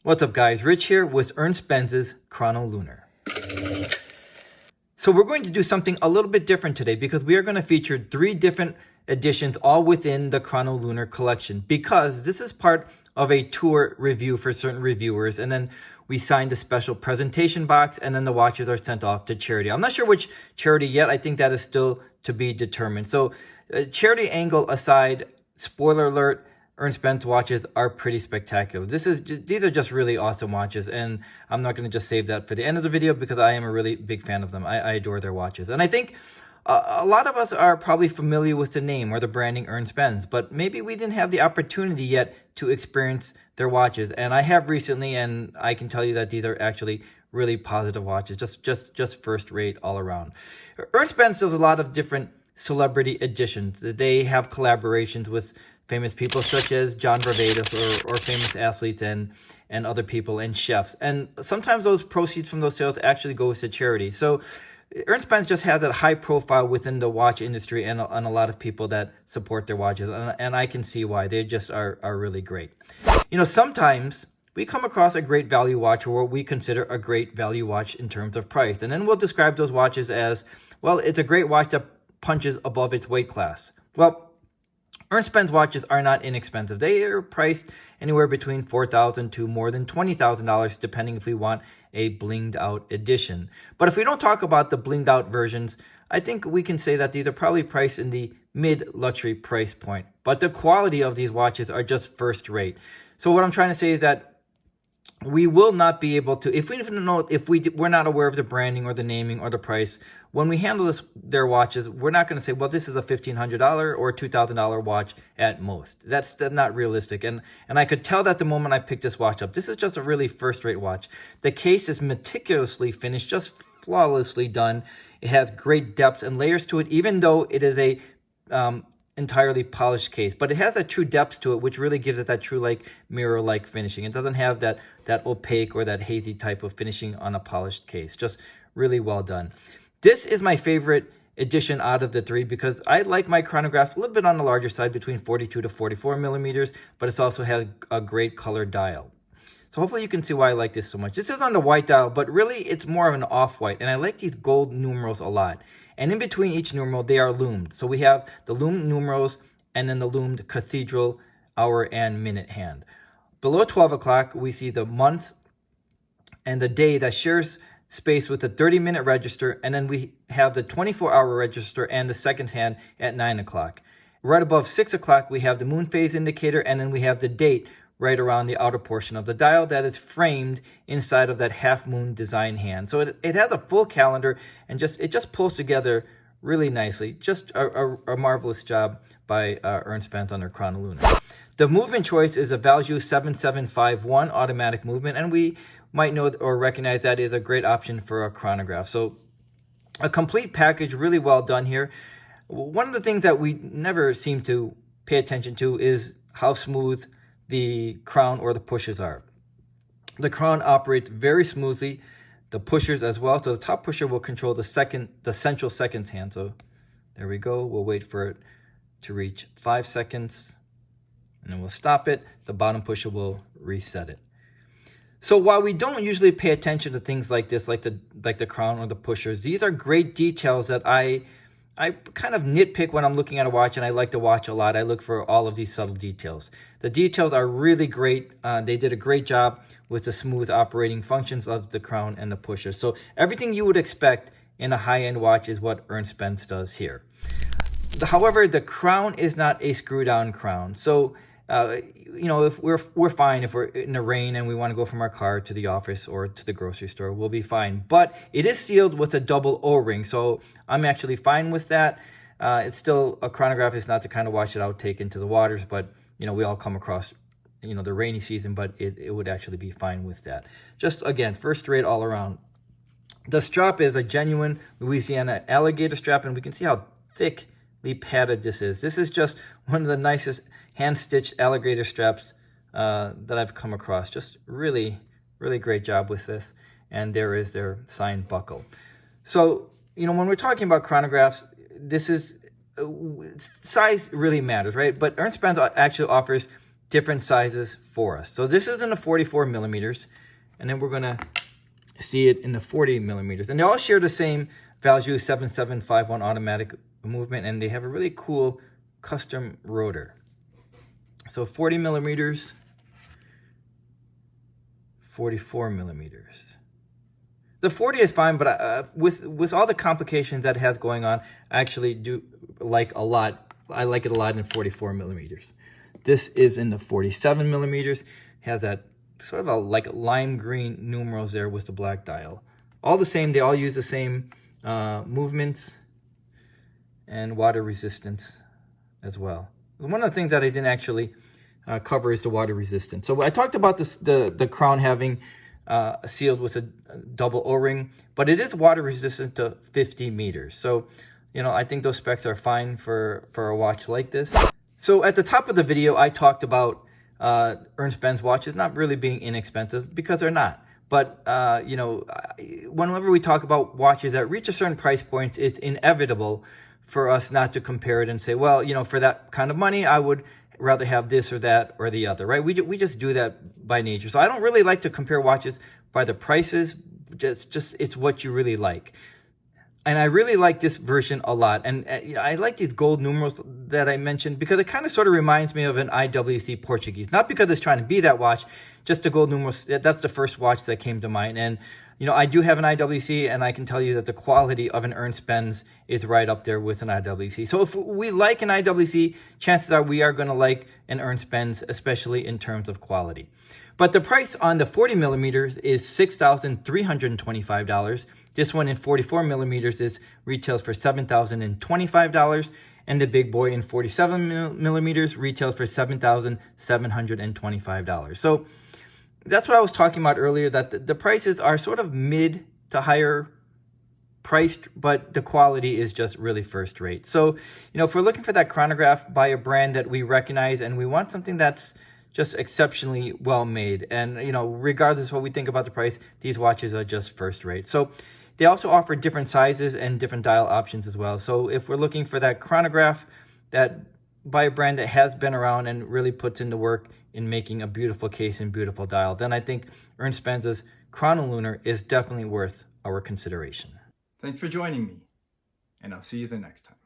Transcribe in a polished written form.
What's up guys, Rich here with Ernst Benz's ChronoLunar. So we're going to do something a little bit different today because we are going to feature 3 different editions all within the ChronoLunar collection, because this is part of a tour review for certain reviewers, and then we signed a special presentation box, and then the watches are sent off to charity. I'm not sure which charity yet. I think that is still to be determined. So charity angle aside, spoiler alert, Ernst Benz watches are pretty spectacular. These are just really awesome watches, and I'm not going to just save that for the end of the video because I am a really big fan of them. I adore their watches, and I think a lot of us are probably familiar with the name or the branding Ernst Benz, but maybe we didn't have the opportunity yet to experience their watches, and I have recently, and I can tell you that these are actually really positive watches, just first rate all around. Ernst Benz does a lot of different celebrity editions. They have collaborations with famous people such as John Barbados or famous athletes and other people and chefs. And sometimes those proceeds from those sales actually goes to charity. So Ernst Benz just has that high profile within the watch industry and a lot of people that support their watches. And I can see why. They just are really great. You know, sometimes we come across a great value watch or what we consider a great value watch in terms of price. And then we'll describe those watches as, well, it's a great watch that punches above its weight class. Well, Ernst Benz watches are not inexpensive. They are priced anywhere between $4,000 to more than $20,000, depending if we want a blinged out edition. But if we don't talk about the blinged out versions, I think we can say that these are probably priced in the mid luxury price point. But the quality of these watches are just first rate. So what I'm trying to say is that we will not be able to, if we're not aware of the branding or the naming or the price, when we handle their watches, we're not going to say, well, this is a $1,500 or $2,000 watch at most. That's not realistic. And I could tell that the moment I picked this watch up. This is just a really first-rate watch. The case is meticulously finished, just flawlessly done. It has great depth and layers to it, even though it is a entirely polished case, but it has a true depth to it, which really gives it that true like mirror-like finishing. It doesn't have that opaque or that hazy type of finishing on a polished case. Just really well done. This is my favorite edition out of the 3 because I like my chronographs a little bit on the larger side, between 42 to 44 millimeters, but it's also has a great color dial. So hopefully you can see why I like this so much. This is on the white dial, but really it's more of an off-white, and I like these gold numerals a lot. And in between each numeral, they are loomed. So we have the loomed numerals and then the loomed cathedral, hour, and minute hand. Below 12 o'clock, we see the month and the day that shares space with the 30-minute register, and then we have the 24-hour register and the seconds hand at 9 o'clock. Right above 6 o'clock, we have the moon phase indicator, and then we have the date right around the outer portion of the dial that is framed inside of that half moon design hand. So it has a full calendar, and it just pulls together really nicely. Just a marvelous job by Ernst Benz on their ChronoLunar. The movement choice is a Valjoux 7751 automatic movement, and we might know or recognize that is a great option for a chronograph. So a complete package, really well done here. One of the things that we never seem to pay attention to is how smooth the crown or the pushers are. The crown operates very smoothly, the pushers as well. So the top pusher will control the central seconds hand. So there we go. We'll wait for it to reach 5 seconds, and then we'll stop it. The bottom pusher will reset it. So while we don't usually pay attention to things like this, like the crown or the pushers, these are great details that I kind of nitpick when I'm looking at a watch, and I like to watch a lot. I look for all of these subtle details. The details are really great. They did a great job with the smooth operating functions of the crown and the pusher. So everything you would expect in a high-end watch is what Ernst Benz does here. However, the crown is not a screw-down crown. So you know, if we're fine if we're in the rain and we want to go from our car to the office or to the grocery store, we'll be fine. But it is sealed with a double O-ring, so I'm actually fine with that. It's still, a chronograph is not the kind of watch that I would take into the waters, but you know, we all come across, you know, the rainy season, but it would actually be fine with that. Just again, first rate all around. The strap is a genuine Louisiana alligator strap, and we can see how thickly padded this is. This is just one of the nicest hand-stitched alligator straps that I've come across. Just really, really great job with this. And there is their signed buckle. So, you know, when we're talking about chronographs, this is, size really matters, right? But Ernst Benz actually offers different sizes for us. So this is in the 44 millimeters, and then we're going to see it in the 40 millimeters. And they all share the same value, 7751 automatic movement, and they have a really cool custom rotor. So 40 millimeters, 44 millimeters. The 40 is fine, but with all the complications that it has going on, I actually do like a lot. I like it a lot in 44 millimeters. This is in the 47 millimeters. Has that sort of a like lime green numerals there with the black dial. All the same, they all use the same movements and water resistance as well. One of the things that I didn't actually cover is the water resistance. So I talked about this, the crown having sealed with a double O-ring, but it is water resistant to 50 meters. So, you know, I think those specs are fine for a watch like this. So at the top of the video, I talked about Ernst Benz watches not really being inexpensive, because they're not. But, you know, whenever we talk about watches that reach a certain price point, it's inevitable for us not to compare it and say, well, you know, for that kind of money, I would rather have this or that or the other, right? We just do that by nature. So I don't really like to compare watches by the prices. It's what you really like. And I really like this version a lot. And I like these gold numerals that I mentioned, because it kind of sort of reminds me of an IWC Portuguese. Not because it's trying to be that watch, just the gold numerals. That's the first watch that came to mind. And, you know, I do have an IWC, and I can tell you that the quality of an Ernst Benz is right up there with an IWC. So if we like an IWC, chances are we are going to like an Ernst Benz, especially in terms of quality. But the price on the 40 millimeters is $6,325. This one in 44 millimeters retails for $7,025. And the big boy in 47 millimeters retails for $7,725. So that's what I was talking about earlier, that the prices are sort of mid to higher priced, but the quality is just really first rate. So, you know, if we're looking for that chronograph by a brand that we recognize, and we want something that's just exceptionally well made, and, you know, regardless of what we think about the price, these watches are just first rate. So they also offer different sizes and different dial options as well. So if we're looking for that chronograph that by a brand that has been around and really puts in the work in making a beautiful case and beautiful dial, then I think Ernst Benz's ChronoLunar is definitely worth our consideration. Thanks for joining me, and I'll see you the next time.